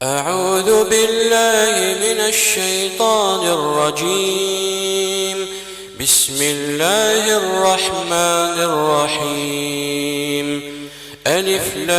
أعوذ بالله من الشيطان الرجيم. بسم الله الرحمن الرحيم. ألف لام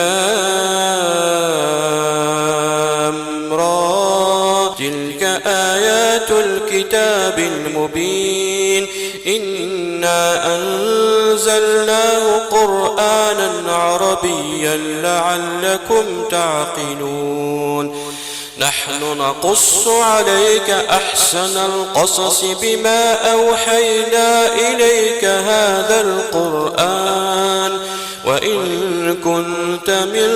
را، تلك آيات الكتاب المبين. إنا أنزلناه قرآنا عربيا لعلكم تعقلون. نحن نقص عليك أحسن القصص بما أوحينا إليك هذا القرآن وإن كنت من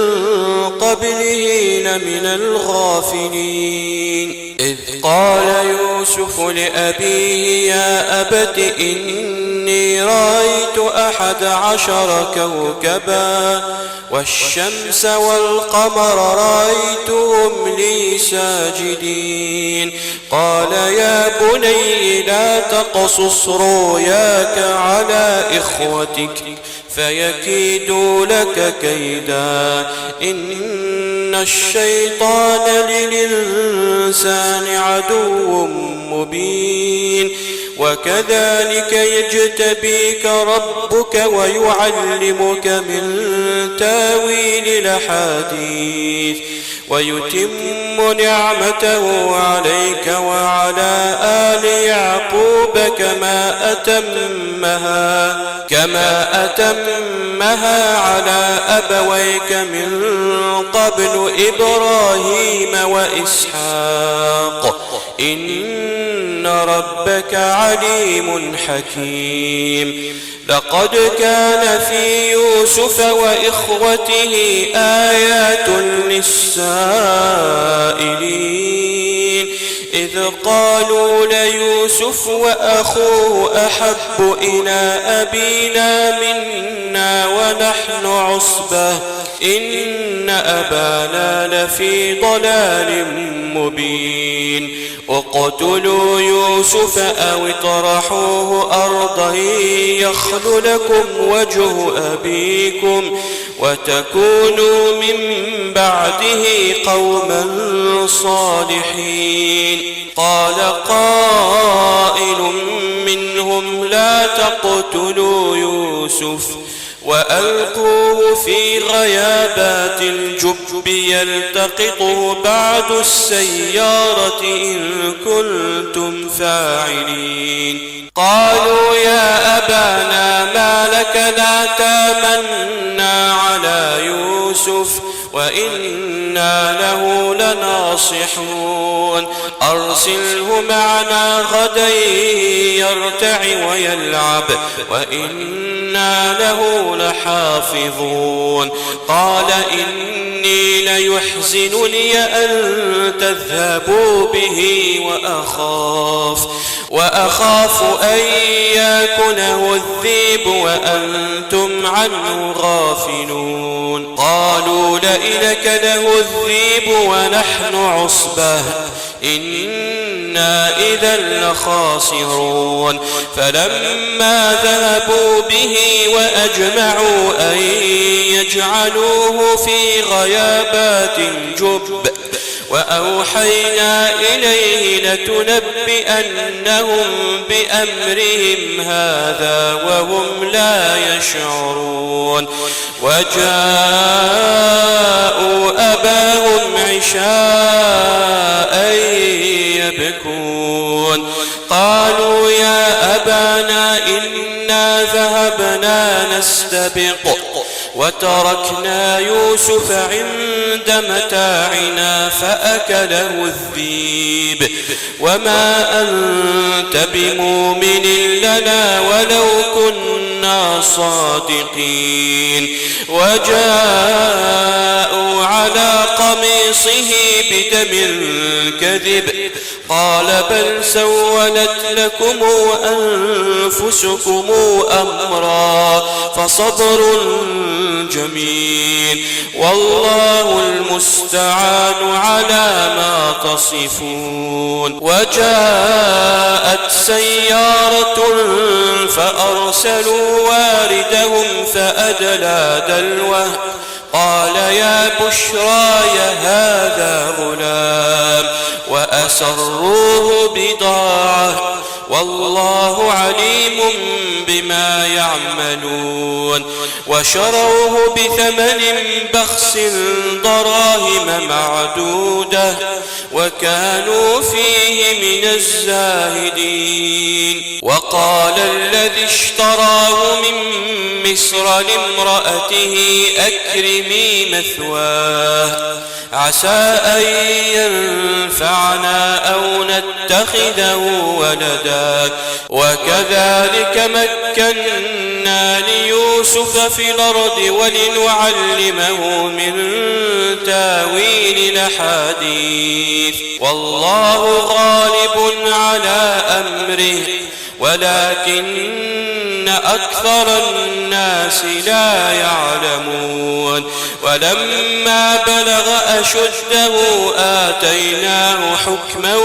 قبله لمن الغافلين. إذ قال يوسف لأبيه يا أبت إني رأيت 11 كوكبا والشمس والقمر رأيتهم لي ساجدين. قال يا بني لا تقصص رؤياك على إخوتك فيكيدوا لك كيدا إن الشيطان للإنسان عدو مبين. وكذلك يجتبيك ربك ويعلمك من تاويل الأحاديث ويتم نعمته عليك وعلى آل يعقوب كما أتمها على أبويك من قبل إبراهيم وإسحاق إن ربك عليم حكيم. لقد كان في يوسف وإخوته آيات للسائلين إذ قالوا ليوسف وأخوه أحب إلى أبينا منا ونحن عصبة إن أبانا لفي ضلال مبين. اقتلوا يوسف أو اطرحوه أرضا يخل لكم وجه أبيكم وتكونوا من بعده قوما صالحين. قال قائل منهم لا تقتلوا يوسف وألقوه في غيابات الجب يلتقطه بعض السيارة إن كنتم فاعلين. قالوا يا أبانا ما لك لا تامنا على يوسف وإنا له لناصحون. أرسله معنا غدا يرتع ويلعب وإنا له لحافظون. قال إني ليحزنني أن تذهبوا به وأخاف أن يأكله الذئب وأنتم عنه غافلون. قالوا لئن أكله الذئب ونحن عصبة إنا إذا لخاسرون. فلما ذهبوا به وأجمعوا أن يجعلوه في غيابات الجب وأوحينا إليه لتنبئنهم بأمرهم هذا وهم لا يشعرون. وجاءوا أباهم عشاء يبكون. قالوا يا أبانا إنا ذهبنا نستبق وتركنا يوسف عند متاعنا فأكله الذئب وما أنت بمؤمن لنا ولو كنا صادقين. وجاءوا على قميصه بدم كذب قال بل سولت لكم أنفسكم أمرا فصبر جميل والله المستعان على ما تصفون. وجاءت سيارة فأرسلوا واردهم فأدلى دلوه قال يا بشراي هذا غلام وأسروه بضاعة والله عليم بما يعملون وشروه بثمن بخس دراهم معدودة وكانوا فيه من الزاهدين. وقال الذي اشتراه من مصر لامرأته أكرمي مثواه عسى أن ينفعنا أو نتخذه ولدا وكذلك مكنا ليوسف في الأرض ولنعلمه من تاويل الأحاديث والله غالب على أمره ولكن أكثر الناس لا يعلمون. ولما بلغ أشده آتيناه حكما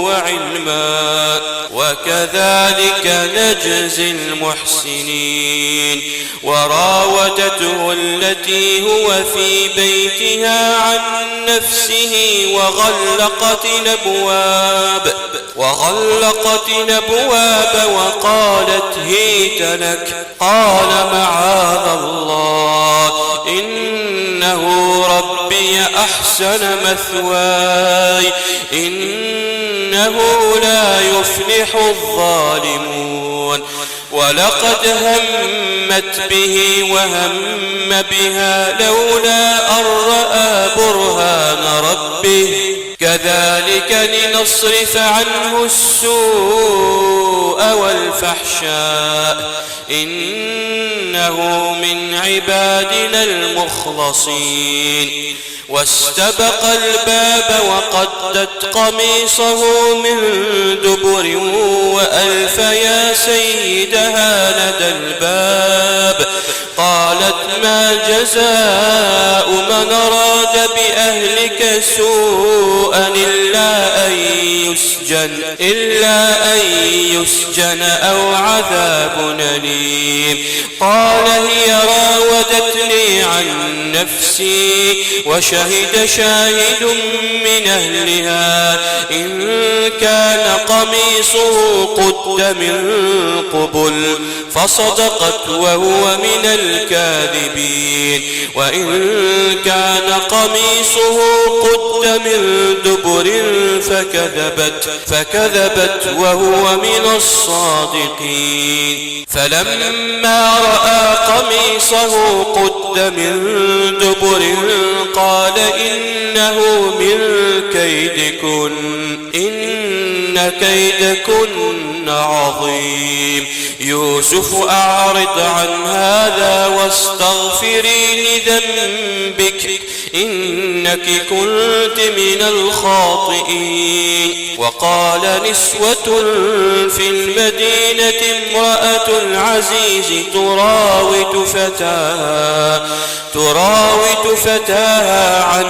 وعلما وكذلك نجزي المحسنين. وراودته التي هو في بيتها عن نفسه وغلقت الأبواب وقالت هيت لك قال معاذ الله إنه ربي أحسن مثواي إنه لا يفلح الظالمون. ولقد همت به وهم بها لولا أن رأى برهان ربه كذلك لنصرف عنه السوء والفحشاء إنه من عبادنا المخلصين. واستبق الباب وقدت قميصه من دبر وألف يا سيدها لدى الباب قالت ما جزاء من أراد بأهلك سوءا إلا أن يسجن أو عذاب أليم. قال هي راودتني عن نفسي وشهد شاهد من أهلها إن كان قميصه قد من قبل فصدقت وهو من الكاذبين وإن كان قميصه قد من دبر فكذبت وهو من الصادقين. فلما رأى قميصه قد من دبر قال إنه من كيدكن إن كيدكن عظيم. يوسف أعرض عن هذا واستغفري لذنبك إنك كنت من الخاطئين. وقال نسوة في المدينة امرأة العزيز تراود فتاها عن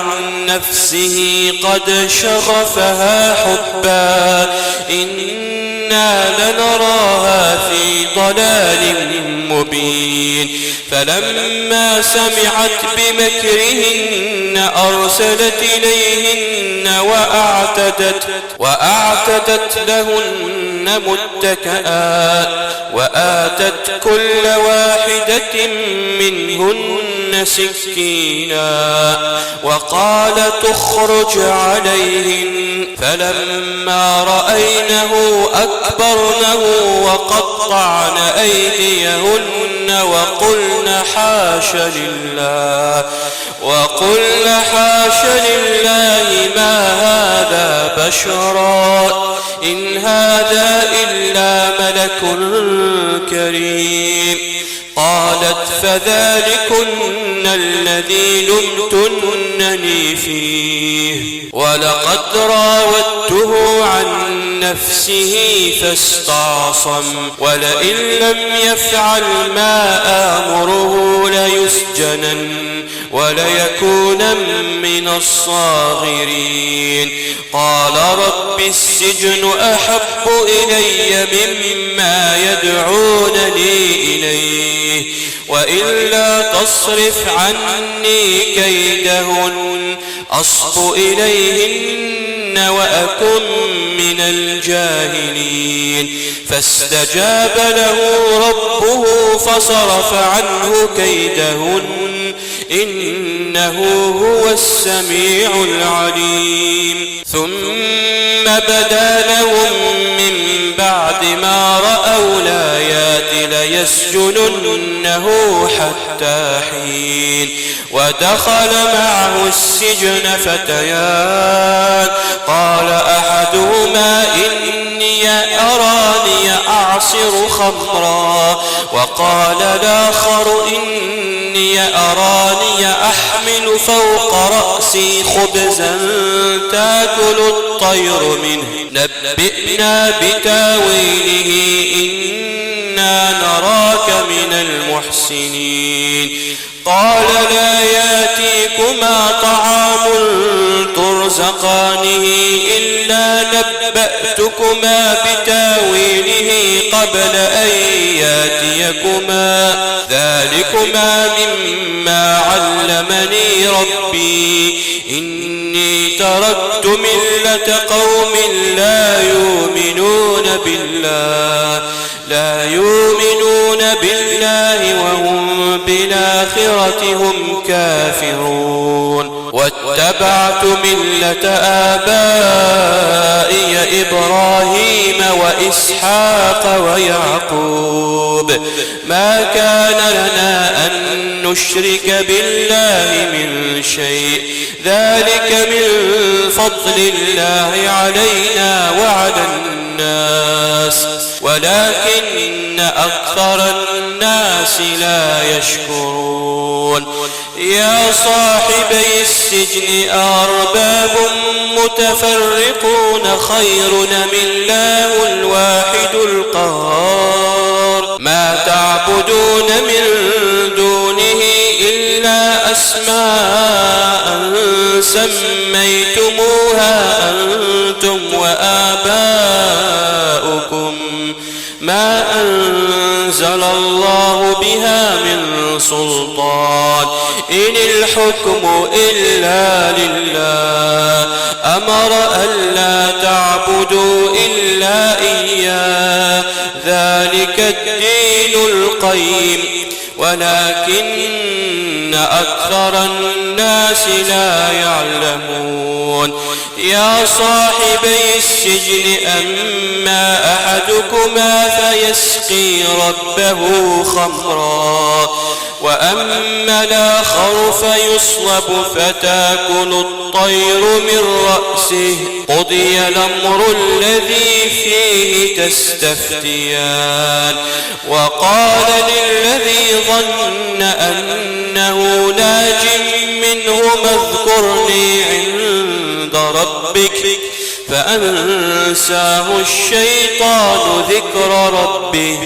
نفسه قد شغفها حبا إنا لنراها في ضلال مبين. فلما سمعت بمكرهن أرسلت إليهن وأعتدت لهن متكئا وآتت كل واحدة منهن سكينا وقال تخرج عليهن. فلما رأينه أكبرنه وقطعن أيديهن وقلن حاش لله ما هذا بشرا إن هذا إلا ملك كريم. قالت فذلكن الذي لمتنني فيه ولقد راودته عن نفسه فاستعصم ولئن لم يفعل ما آمره ليسجنن وليكون من الصاغرين. قال رب السجن أحب إلي مما يدعونني إليه وإلا تصرف عني كيدهن أصب إليهن وأكن من الجاهلين فاستجاب له ربه فصرف عنه كيدهن إنه هو السميع العليم ثم بدا لهم من بعد ما رأوا الآيات ليسجننه حتى حين ودخل معه السجن فتيان قال أحدهما إني أراني أعصر خمرا وقال الآخر إني أراني أحمل فوق رأسي خبزا تأكل الطير منه نبئنا بتاويله إنا نراك من المحسنين قال لا يأتيكما طعام ترزقانه إلا نبأتكما بتاويله قبل أن يأتيكما ذلكما مما علمني ربي إني تركت ملة قوم لا يؤمنون بالله وهم بالآخرة هم كافرون واتبعت ملة آبائي إبراهيم وإسحاق ويعقوب ما كان لنا أن نشرك بالله من شيء ذلك من فضل الله علينا وعلى الناس ولكن أكثر الناس لا يشكرون يا صاحبي السجن أرباب متفرقون خير أم الله الواحد القهار ما تعبدون من دونه إلا أسماء سميتموها أنتم وآباؤكم ما أنزل الله بها من سلطان إن الحكم إلا لله أمر ألا تعبدوا إلا إياه ذلك الدين القيم ولكن أكثر الناس لا يعلمون يا صاحبي السجن أما أحدكما فيسقي ربه خمرا وأما الآخر فيصلب فتأكل الطير من رأسه قضي الأمر الذي فيه تستفتيان وقال للذي ظن أنه ناج منه اذكرني عند ربك فأنساه الشيطان ذكر ربه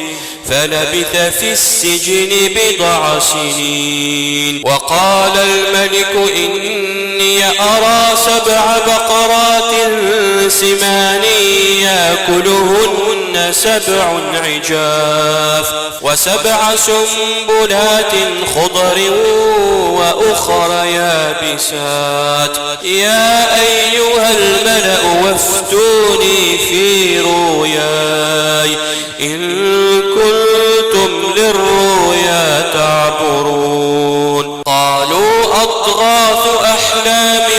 فلبث في السجن بضع سنين وقال الملك إني أرى 7 بقرات سمان يأكلهن 7 عجاف و7 سنبلات خضر وأخر يابسات يا أيها الملأ وافتوني في رؤياي إن كنتم للرؤيا تعبرون قالوا أضغاث أحلام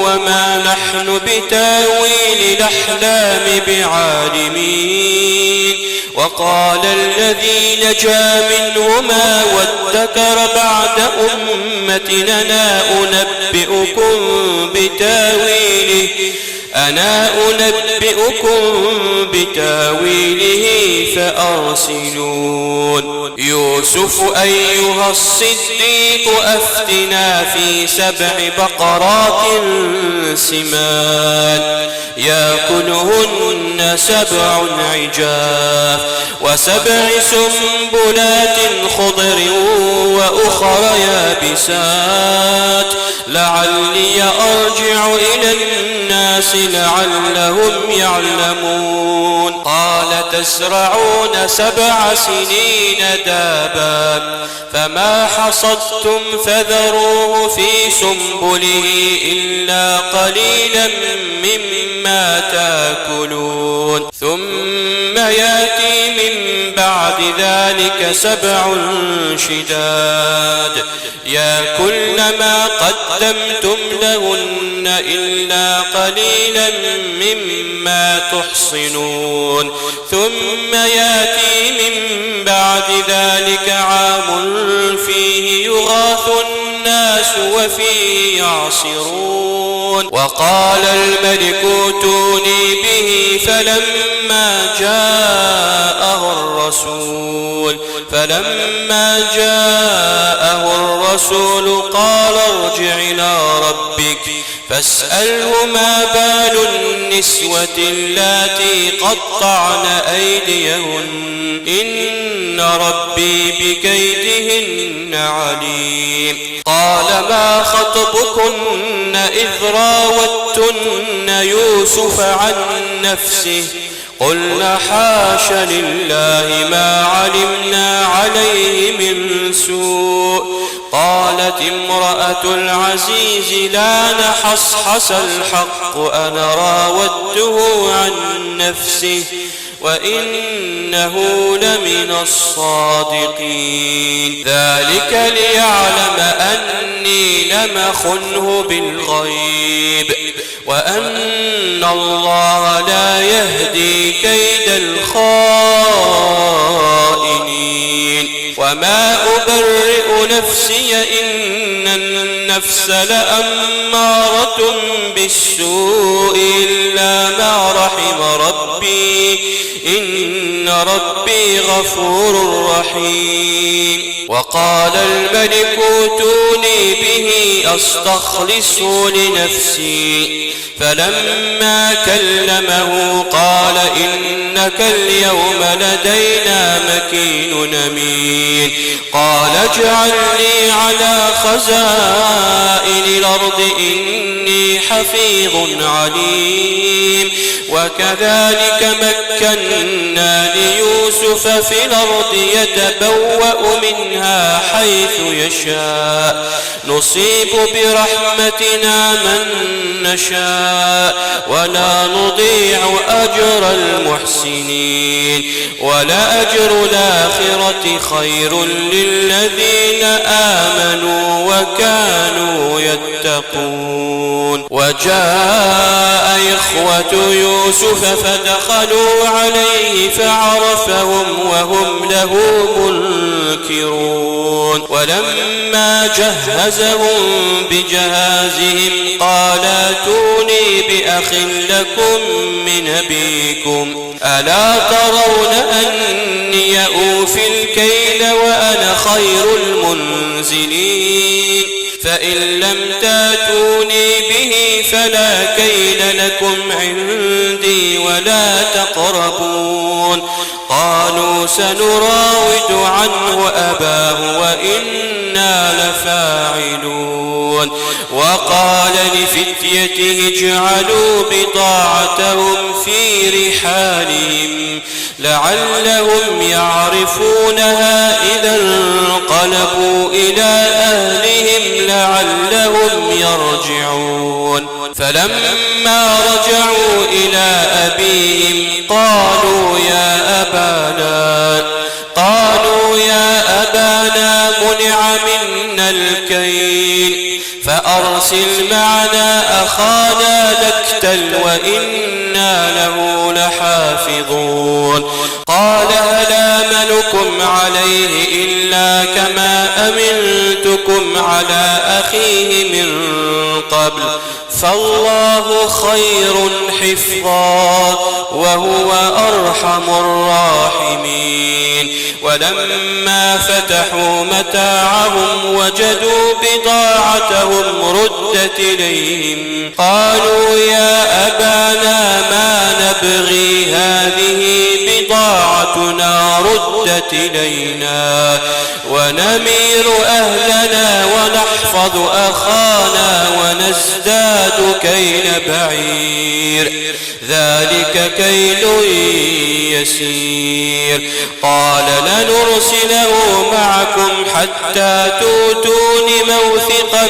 وما نحن بتاويل الأحلام بعالمين وقال الذي نجا منهما وادكر بعد أمة أنا أنبئكم بتاويله فأرسلون يوسف أيها الصديق أفتنا في 7 بقرات سمان يأكلهن 7 عجاف و7 سنبلات خضر وأخر يابسات لعلي أرجع إلى الناس للناس لعلهم يعلمون قال تزرعون 7 سنين دابا فما حصدتم فذروه في سنبله إلا قليلا مما تأكلون ثم يأتي من بعد ذلك 7 شداد يأكلن ما قدمتم لهن إلا قليلا مما تحصنون ثم يأتي من بعد ذلك عام فيه يغاث الناس وفيه يعصرون وقال الملك ائتوني به فلما جاءه الرسول قال ارجع إلى ربك فاسأله ما بال النسوة اللاتي قطعن أيديهن إن ربي بكيدهن عليم قال ما خطبكن إذ راوتن يوسف عن نفسه قلنا حاش لله ما علمنا عليه من سوء قالت امرأة العزيز لا نحصحص الحق أنا راودته عن نفسه وإنه لمن الصادقين ذلك ليعلم أني لم أخنه بالغيب وأن الله لا يهدي كيد الخائنين وما أبرئ نفسي إن النفس لأمارة بالسوء إلا ما رحم ربي إن ربي غفور رحيم وقال الملك ائتوني به أستخلصه لنفسي فلما كلمه قال إنك اليوم لدينا مكين أمين قال اجعلني على خزائن الأرض إني حفيظ عليم وكذلك مكنا ليوسف في الأرض يتبوأ منها حيث يشاء نصيب برحمتنا من نشاء ولا نضيع أجر المحسنين ولأجر الآخرة خير للذين آمنوا وكانوا يتقون وجاء إخوة يوسف فدخلوا عليه فعرفهم وهم له منكرون ولما جهزهم بجهازهم قال ائتوني بأخ لكم من أبيكم ألا ترون أني أوفي الكيل وأنا خير المنزلين فإن لم تاتوني به فلا كيل لكم عندي ولا تقربون قالوا سنراود عنه أباه وإنا لفاعلون وقال لفتيته اجعلوا بضاعتهم في رحالهم لعلهم يعرفونها إذا انقلبوا إلى أهلهم لعلهم يرجعون فلما رجعوا إلى أبيهم قالوا يا أبانا منع منا الكيل فأرسل معنا أخانا نكتل وإنا له لحافظون قال هل آمنكم عليه إلا كما أمنتكم على أخيه من قبل فالله خير حفظا وهو أرحم الراحمين ولما فتحوا متاعهم وجدوا بضاعتهم ردت إليهم قالوا يا أبانا ما نبغي هذه بضاعتنا بضاعتنا ردت إلينا ونمير أهلنا ونحفظ أخانا ونزداد كيل بعير ذلك كيل يسير. قال لنرسله معكم حتى توتون موثقا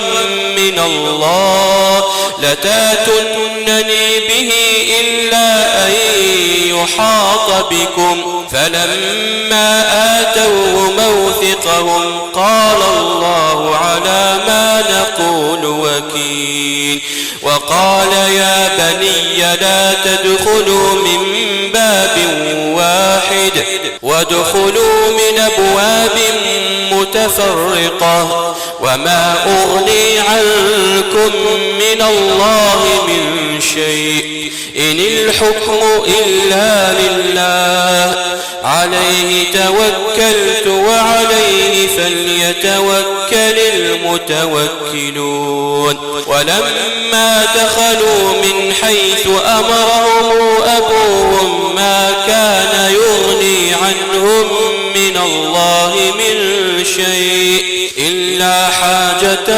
من الله لتاتونني به إلا أن يحاط بكم. فلما آتوه موثقهم قال الله على ما نقول وكيل. وقال يا بني لا تدخلوا من باب واحد وادخلوا من أبواب متفرقة وما أغني عنكم من الله من شيء إن الحكم إلا لله عليه توكلت وعليه فليتوكل المتوكلون. ولما دخلوا من حيث أمرهم أبوهم ما كان يغني عنهم من الله من شيء إلا حاجة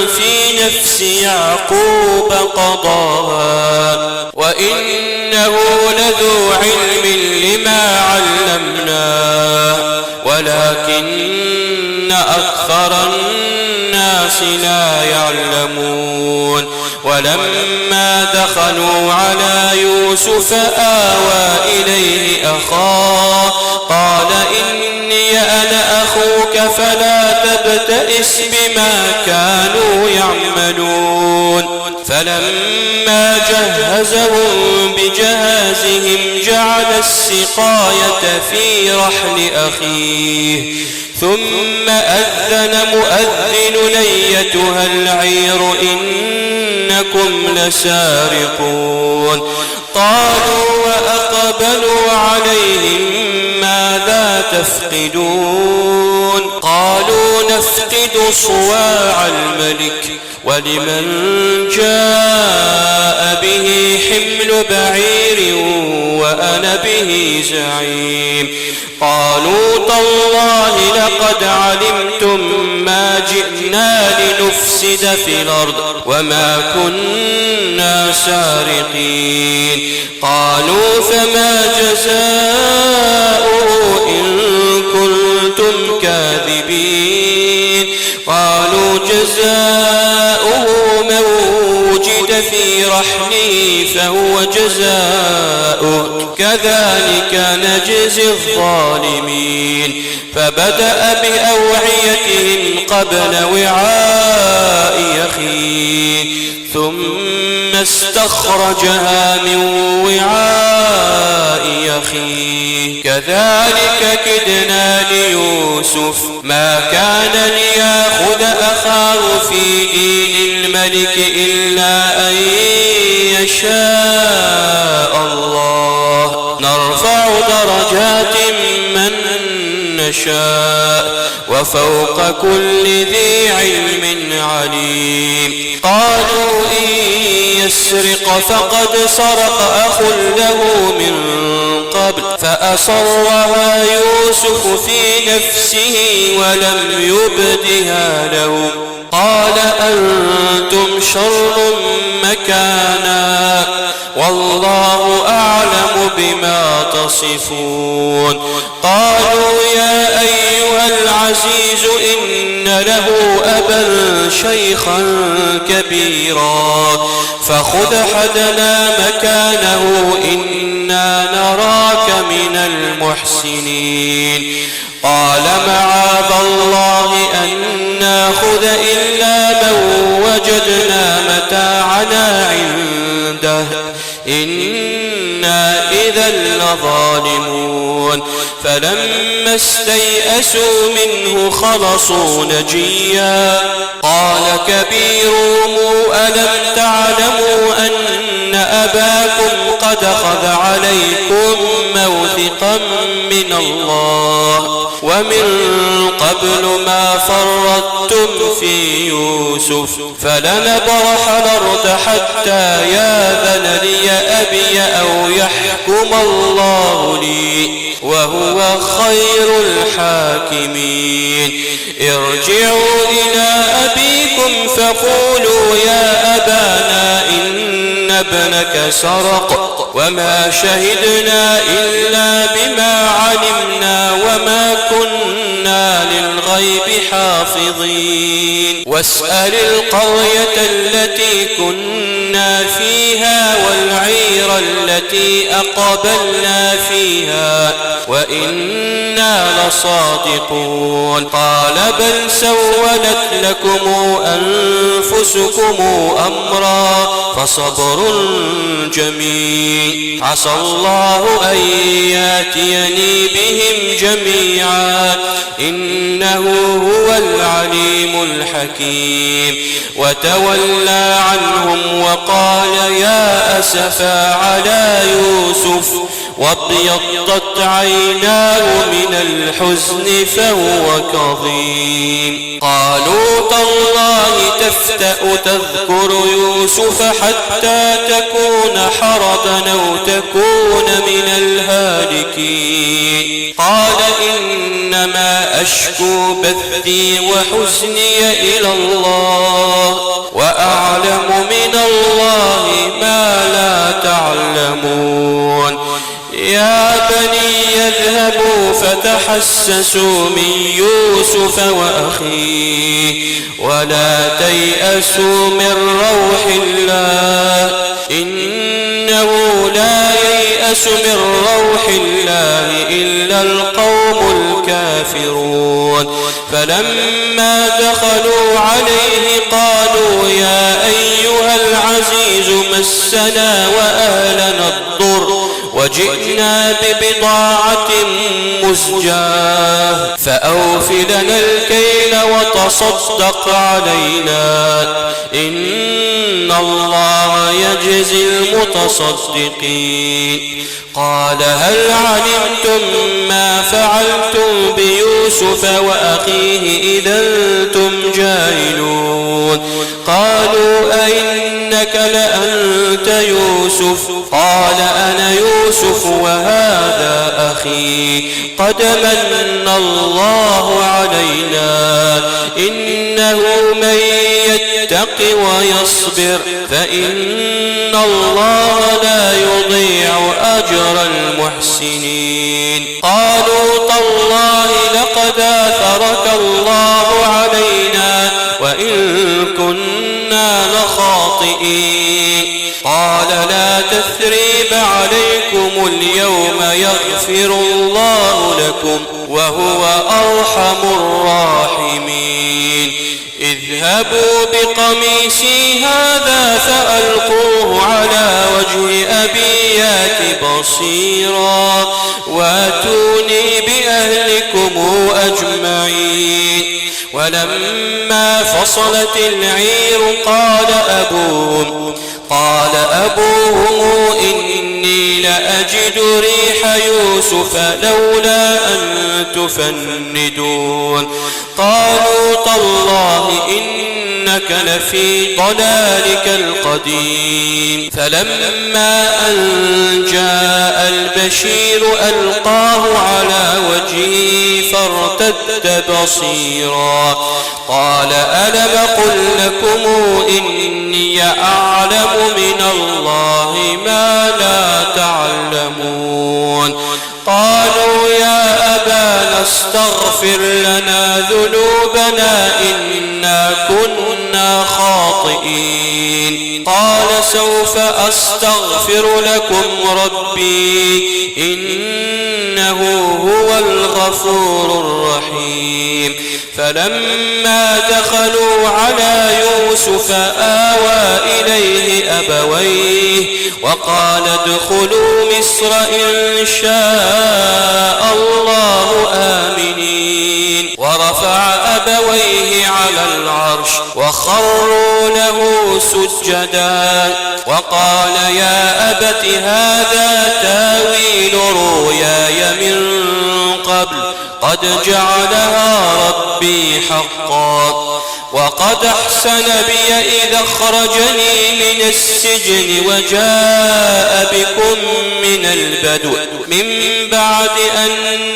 في نفس يعقوب قضاها وإنه لذو علم لما علمناه ولكن أكثر الناس لا يعلمون. ولما دخلوا على يوسف آوى إليه أخاه قال إني أنا أخوك فلا تبتئس بما كانوا يعملون. فلما جهزهم بجهازهم جعل السقاية في رحل أخيه ثم أذن مؤذن أيتها العير إنكم لسارقون. قالوا وأقبلوا عليهم ماذا تفقدون؟ قالوا نفقد صواع الملك ولمن جاء به حمل بعير وأنا به زعيم. قالوا تالله لقد علمتم ما جئنا لنفسد في الأرض وما كنا سارقين. قالوا فما جزاؤه إن كنتم كاذبين؟ قالوا جزاؤه من وجد في رحله فهو جزاؤه كذلك نجزي الظالمين. فبدأ بأوعيتهم قبل وعاء أخيه ثم استخرجها من وعاء أخيه كذلك كدنا ليوسف ما كان ليأخذ أخاه في دين الملك إلا أن يشاء الله نرفع درجات من نشاء وفوق كل ذي علم عليم. قالوا إن يسرق فقد سرق أخ له من قبل فأصرها يوسف في نفسه ولم يبدها لهم. قال أنتم شر مكانا والله أعلم بما تصفون. قالوا يا أيها العزيز إن له أبا شيخا كبيرا فخذ أحدنا مكانه إنا نراك من المحسنين. قال معاذ الله أن ناخذ إلا من وجدنا متاعنا عنده إنا إذا لظالمون. فلما استيئسوا منه خلصوا نجيا. قال كبيرهم ألم تعلموا أن أباكم قد أخذ عليكم موثقا من الله ومن قبل ما فرطتم في يوسف فلنبرح الأرض حتى ياذن لي أبي أو يحكم الله لي وهو خير الحاكمين ارجعوا إلى أبيكم فقولوا يا أبانا إن ابنك سرق وما شهدنا إلا بما علمنا وما كنا للغيب حافظين واسأل القرية التي كنا فيها والعير التي أقبلنا فيها وإنا لصادقون قال بل سولت لكم أنفسكم أمرا فصبر جميل عسى الله أن ياتيني بهم جميعا إنه هو العليم الحكيم وتولى عنهم وقال يا أسفا على يوسف وابيضت عيناه من الحزن فهو كظيم قالوا تالله تفتأ تذكر يوسف حتى تكون حرضا أو تكون من الهالكين قال إنما أشكو بثي وحزني إلى الله وأعلم من الله ما لا تعلمون يا بني اذهبوا فتحسسوا من يوسف وأخيه ولا تيأسوا من روح الله إنه لا ييأس من روح الله إلا القوم الكافرون فلما دخلوا عليه قالوا يا أيها العزيز مسنا وأهلنا الضر وجئنا ببضاعة مزجاة فأوف لنا الكيل وتصدق علينا إن الله يجزي المتصدقين قال هل علمتم ما فعلتم بيوسف وأخيه إذا أنتم جاهلون قالوا أئنك لأنت يوسف قال أنا يوسف وهذا أخي قد من الله علينا إنه من يتق ويصبر فإن الله لا يضيع أجر المحسنين قالوا تالله لقد آثرك الله علينا وإن كنا لخاطئين قال لا تثريب عليكم اليوم يغفر الله لكم وهو أرحم الراحمين اذهبوا بقميصي هذا فألقوه على وجه أبي يات بصيرا واتوني بأهلكم أجمعين ولما فصلت العير قال أبوهم إني لأجد ريح يوسف لولا أن تفندون قالوا تالله إنك لفي ضلالك القديم فلما أن جاء البشير ألقاه على وجهه فارتد بصيرا قال ألم قل لكم إني أعلم من الله ما لا تعلمون قالوا يا أبانا استغفر لنا ذنوبنا إنا كنا خاطئين قال سوف أستغفر لكم ربي إنه هو الغفور الرحيم فلما دخلوا على يوسف آوى إليه أبويه وقال ادخلوا مصر إن شاء الله آمنين ورفع أبويه على العرش وخروا له سجدا وقال يا أبت هذا تاويل رؤياي من قبل قد جعلها ربي حقا وقد أحسن بي إذا أخرجني من السجن وجاء بكم من البدو من بعد أن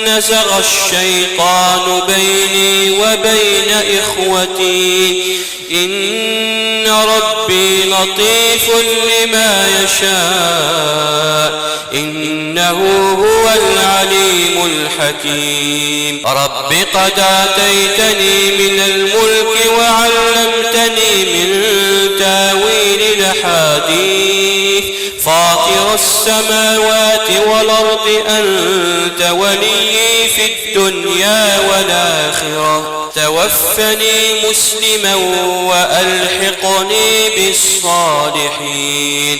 نزغ الشيطان بيني وبين إخوتي إن ربي لطيف لما يشاء إنه هو العليم الحكيم رب قد آتيتني من الملك وعلمتني من تاويل الأحاديث فاطر السماوات والأرض أنت ولي في الدنيا والآخرة توفني مسلما وألحقني بالصالحين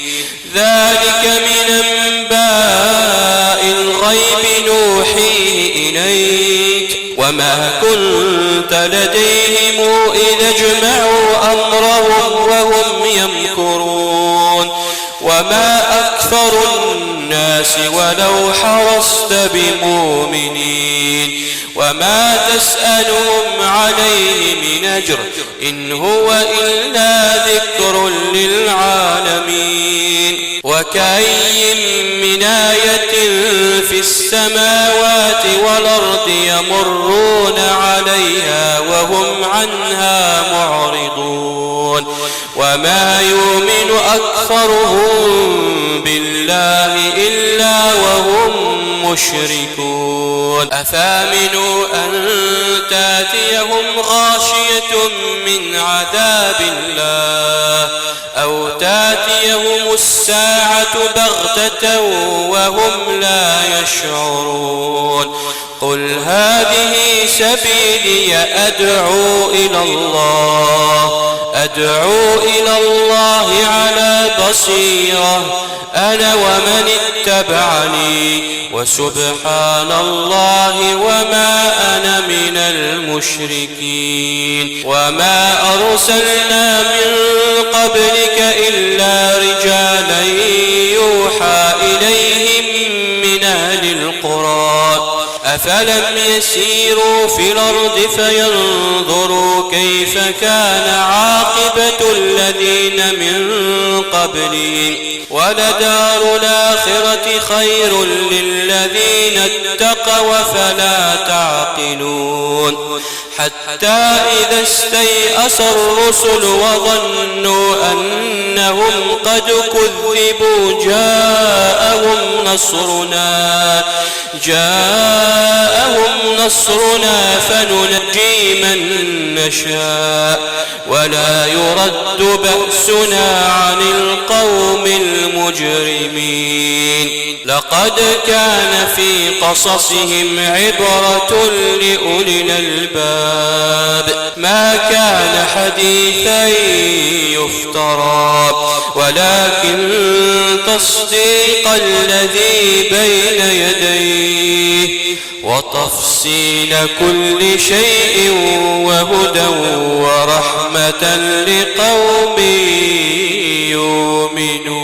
ذلك من أنباء الغيب نوحيه إليك وما كنت لديهم إذا اجمعوا أمرهم وهم يمكرون وما أكثر الناس ولو حرصت بمؤمنين وما تسألهم عليه من أجر إن هو إلا ذكر للعالمين وكأي من آية في السماوات والأرض يمرون عليها وهم عنها معرضون وما يؤمن أكثرهم بالله إلا وهم مشركون أفامنوا أن تاتيهم غاشية من عذاب الله أو تاتيهم الساعة بغتة وهم لا يشعرون قل هذه سبيلي أدعو إلى الله على بصيرة أنا ومن اتبعني وسبحان الله وما أنا من المشركين وما أرسلنا من قبلك إلا رجالا يوحى إليهم من أهل القرى أفلم يسيروا في الأرض فينظروا كيف كان عاقبة الذين من قبلهم ولدار الآخرة خير للذين اتقوا فلا تعقلون حتى إذا استيأس الرسل وظنوا أنهم قد كذبوا جاءهم نصرنا فننجي من نشاء ولا يرد بأسنا عن القوم المجرمين لقد كان في قصصهم عبرة لأولي الألباب ما كان حديثا يفترى ولكن تصديق الذي بين يديه وتفصيل كل شيء وهدى ورحمة لقوم يؤمنون